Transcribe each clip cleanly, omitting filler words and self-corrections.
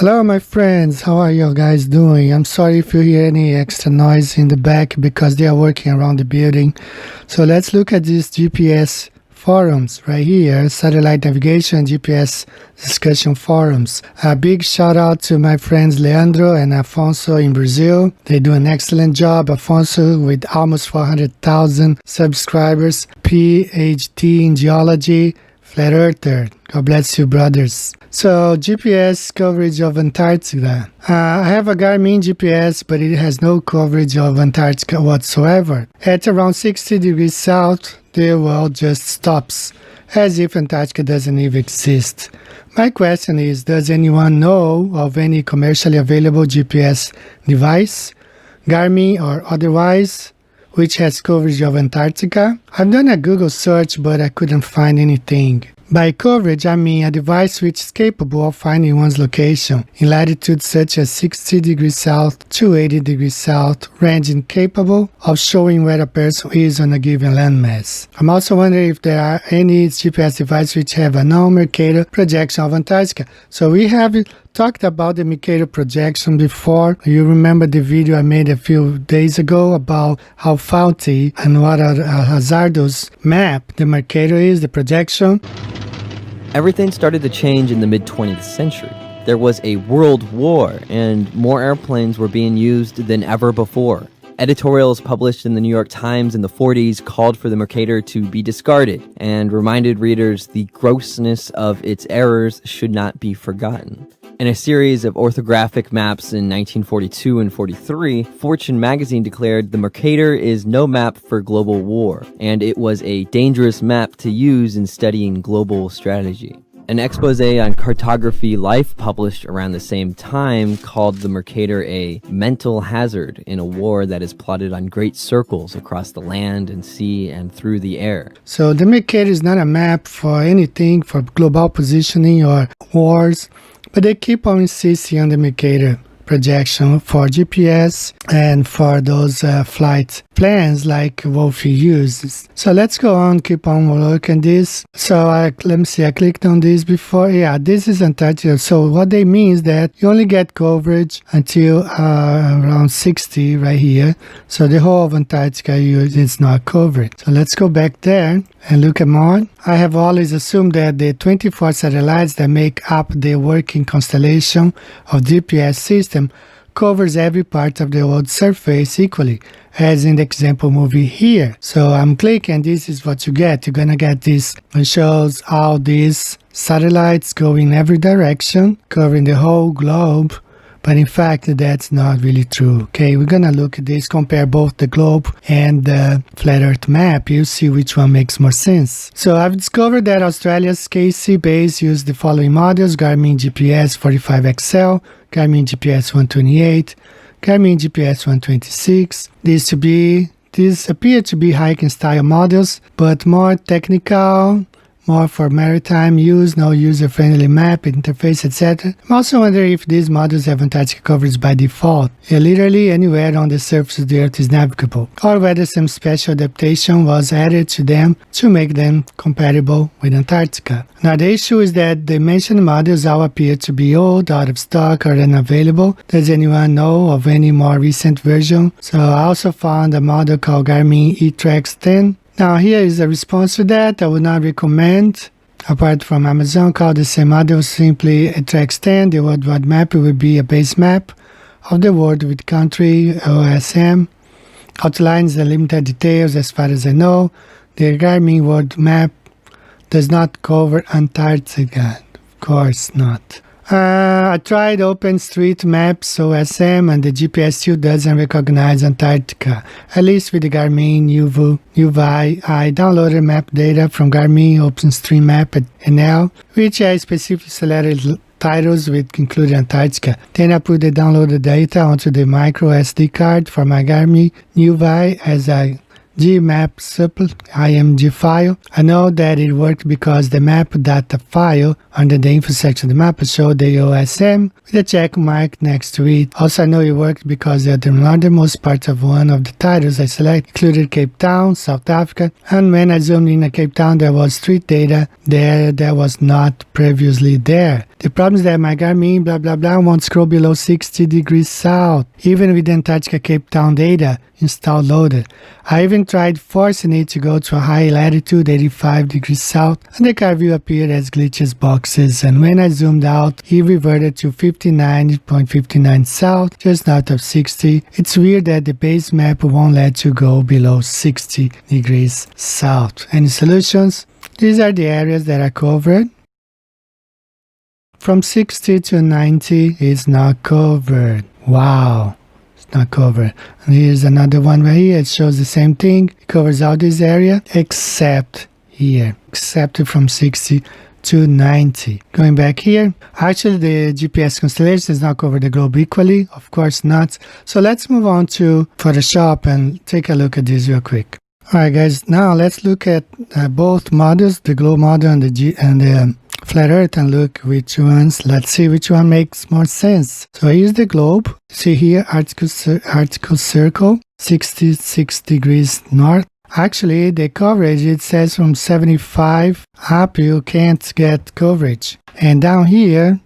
Hello my friends, how are you guys doing? I'm sorry if you hear any extra noise in the back because they are working around the building. So let's look at these GPS forums right here, satellite navigation GPS discussion forums. A big shout out to my friends Leandro and Afonso in Brazil. They do an excellent job. Afonso with almost 400,000 subscribers, PhD in geology, flat earther. God bless you, brothers. So, GPS coverage of Antarctica. I have a Garmin GPS, but it has no coverage of Antarctica whatsoever. At around 60 degrees south, the world just stops, as if Antarctica doesn't even exist. My question is, does anyone know of any commercially available GPS device, Garmin or otherwise, which has coverage of Antarctica? I've done a Google search, but I couldn't find anything. By coverage, I mean a device which is capable of finding one's location in latitudes such as 60 degrees south to 80 degrees south, ranging capable of showing where a person is on a given landmass. I'm also wondering if there are any GPS devices which have a non-Mercator projection of Antarctica. So we have talked about the Mercator projection before. You remember the video I made a few days ago about how faulty and what a hazardous map the Mercator is, the projection. Everything started to change in the mid-20th century. There was a world war, and more airplanes were being used than ever before. Editorials published in the New York Times in the 40s called for the Mercator to be discarded and reminded readers the grossness of its errors should not be forgotten. In a series of orthographic maps in 1942 and 43, Fortune magazine declared the Mercator is no map for global war, and it was a dangerous map to use in studying global strategy. An expose on cartography Life published around the same time called the Mercator a mental hazard in a war that is plotted on great circles across the land and sea and through the air. So the Mercator is not a map for anything, for global positioning or wars, but they keep on insisting on the Mercator projection for GPS and for those flight plans like Wolfie uses. So let's go on, keep on looking at this. So let me see, I clicked on this before. Yeah, this is Antarctica. So what they mean is that you only get coverage until around 60 right here. So the whole of Antarctica is not covered. So let's go back there and look at more. I have always assumed that the 24 satellites that make up the working constellation of GPS system covers every part of the world's surface equally, as in the example movie here. So I'm clicking, this is what you get. You're gonna get this. It shows all these satellites go in every direction, covering the whole globe. But in fact, that's not really true. Okay, we're gonna look at this, compare both the globe and the flat earth map. You see which one makes more sense. So I've discovered that Australia's KC base used the following models: Garmin GPS 45XL, Garmin GPS 128, Garmin GPS 126. These appear to be hiking style models, but more technical, more for maritime use, no user-friendly map, interface, etc. I'm also wondering if these models have Antarctica coverage by default. Literally anywhere on the surface of the Earth is navigable, or whether some special adaptation was added to them to make them compatible with Antarctica. Now the issue is that the mentioned models all appear to be old, out of stock, or unavailable. Does anyone know of any more recent version? So I also found a model called Garmin eTrax 10. Now here is a response to that. I would not recommend, apart from Amazon, called the same model simply eTrax 10. The worldwide map would be a base map of the world with country, OSM, outlines the limited details as far as I know. The Garmin world map does not cover Antarctica. Of course not. I tried OpenStreetMaps OSM and the GPS still doesn't recognize Antarctica, at least with the Garmin UVI. I downloaded map data from Garmin OpenStreetMap NL, which I specifically selected titles which included Antarctica. Then I put the downloaded data onto the micro SD card for my Garmin UVI as a Gmap supple IMG file. I know that it worked because the map data file under the info section of the map showed the OSM with a check mark next to it. Also I know it worked because the northernmost part of one of the titles I selected included Cape Town, South Africa, and when I zoomed in at Cape Town there was street data there that was not previously there. The problem is that my Garmin, blah, blah, blah, won't scroll below 60 degrees south, even with the Antarctica Cape Town data installed loaded. I even tried forcing it to go to a high latitude, 85 degrees south, and the car view appeared as glitches boxes, and when I zoomed out, it reverted to 59.59 south, just north of 60. It's weird that the base map won't let you go below 60 degrees south. Any solutions? These are the areas that I covered. From 60 to 90 is not covered. Wow, it's not covered. And here's another one right here. It shows the same thing. It covers all this area except here, except from 60 to 90. Going back here, actually the GPS constellation does not cover the globe equally. Of course not. So let's move on to Photoshop and take a look at this real quick. Alright guys, now let's look at both models, the globe model and the flat earth, and look which ones. Let's see which one makes more sense. So here's the globe. See here, article circle, 66 degrees north. Actually, the coverage, it says from 75 up, you can't get coverage. And down here,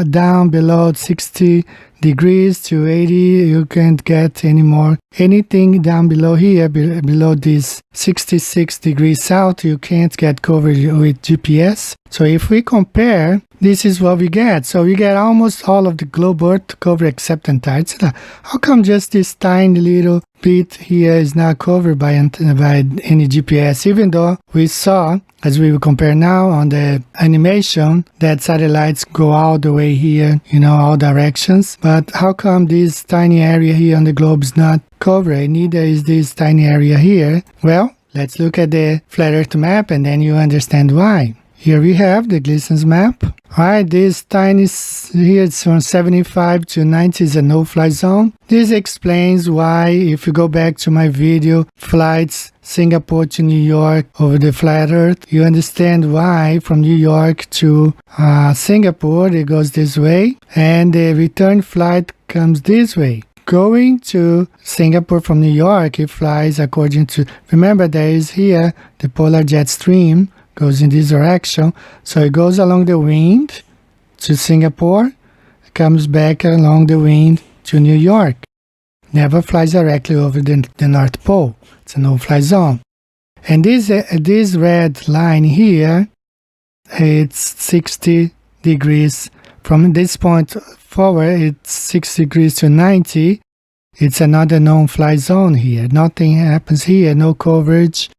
down below 60 degrees to 80, you can't get any more. Anything down below here, below this 66 degrees south, you can't get coverage with GPS. So if we compare, this is what we get. So we get almost all of the globe earth covered except Antarctica. How come just this tiny little bit here is not covered by any GPS, even though we saw, as we will compare now on the animation, that satellites go all the way here, all directions. But how come this tiny area here on the globe is not covered? Neither is this tiny area here. Well, let's look at the flat earth map and then you understand why. Here we have the Gleason's map. Alright, this tiny, here it's from 75 to 90 is a no-fly zone. This explains why, if you go back to my video, flights Singapore to New York over the flat earth, you understand why from New York to Singapore it goes this way, and the return flight comes this way. Going to Singapore from New York, it flies according to, remember there is here the polar jet stream, goes in this direction, so it goes along the wind to Singapore, comes back along the wind to New York. Never flies directly over the North Pole. It's a no-fly zone. And this red line here, it's 60 degrees. From this point forward, it's 60 degrees to 90. It's another non-fly zone here. Nothing happens here, no coverage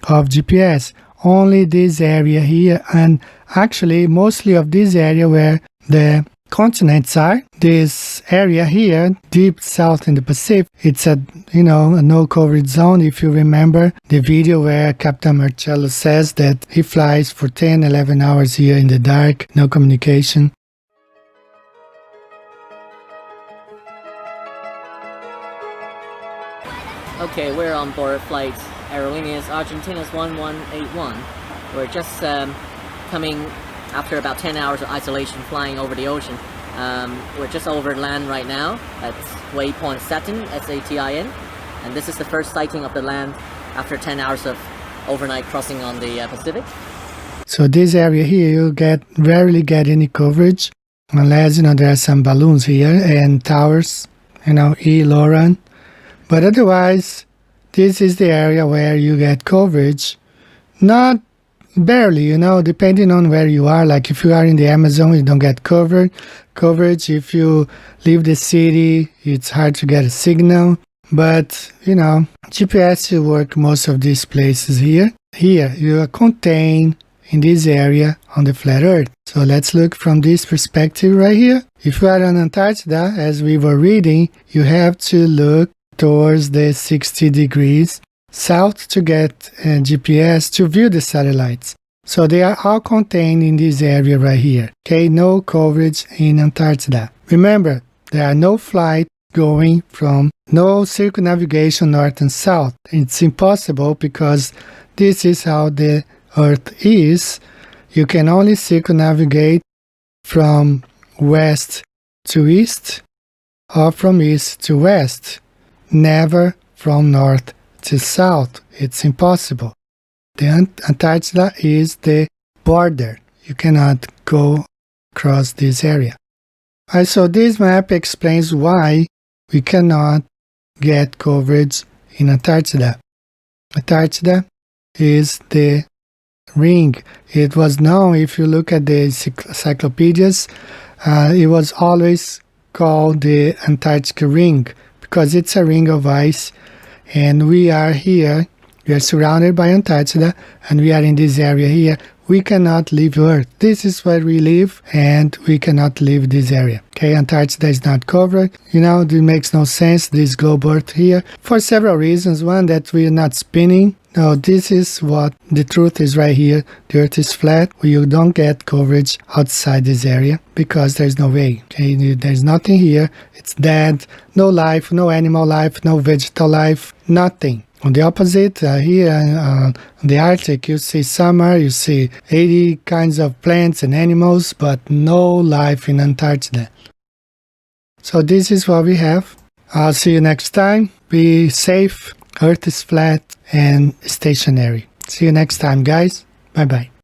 of GPS. Only this area here, and actually mostly of this area where the continents are. This area here, deep south in the Pacific, it's a no coverage zone. If you remember the video where Captain Marcello says that he flies for 10-11 hours here in the dark, no communication. Okay, we're on board flight Aerolíneas Argentinas 1181. We're just coming after about 10 hours of isolation flying over the ocean. We're just over land right now at waypoint Satin, S-A-T-I-N, and this is the first sighting of the land after 10 hours of overnight crossing on the Pacific. So this area here, you rarely get any coverage, unless there are some balloons here and towers, E. Lauren. But otherwise, this is the area where you get coverage. Not barely, depending on where you are. Like if you are in the Amazon, you don't get coverage. If you leave the city, it's hard to get a signal. But, GPS will work most of these places here. Here, you are contained in this area on the flat earth. So let's look from this perspective right here. If you are on Antarctica, as we were reading, you have to look towards the 60 degrees south to get GPS to view the satellites. So they are all contained in this area right here. Okay, no coverage in Antarctica. Remember, there are no flights going from, no circumnavigation north and south. It's impossible because this is how the Earth is. You can only circumnavigate from west to east or from east to west. Never from north to south. It's impossible. The Antarctica is the border. You cannot go across this area. Alright, so this map explains why we cannot get coverage in Antarctica. Antarctica is the ring. It was known, if you look at the encyclopedias, it was always called the Antarctic ring because it's a ring of ice, and we are here. We are surrounded by Antarctica, and we are in this area here. We cannot leave Earth. This is where we live, and we cannot leave this area. Okay, Antarctica is not covered. It makes no sense, this globe Earth here, for several reasons. One, that we are not spinning. No, this is what the truth is right here. The Earth is flat. You don't get coverage outside this area because there's no way. Okay, there's nothing here. It's dead. No life, no animal life, no vegetal life, nothing. On the opposite, here in the Arctic, you see summer, you see 80 kinds of plants and animals, but no life in Antarctica. So this is what we have. I'll see you next time. Be safe. Earth is flat and stationary. See you next time, guys. Bye-bye.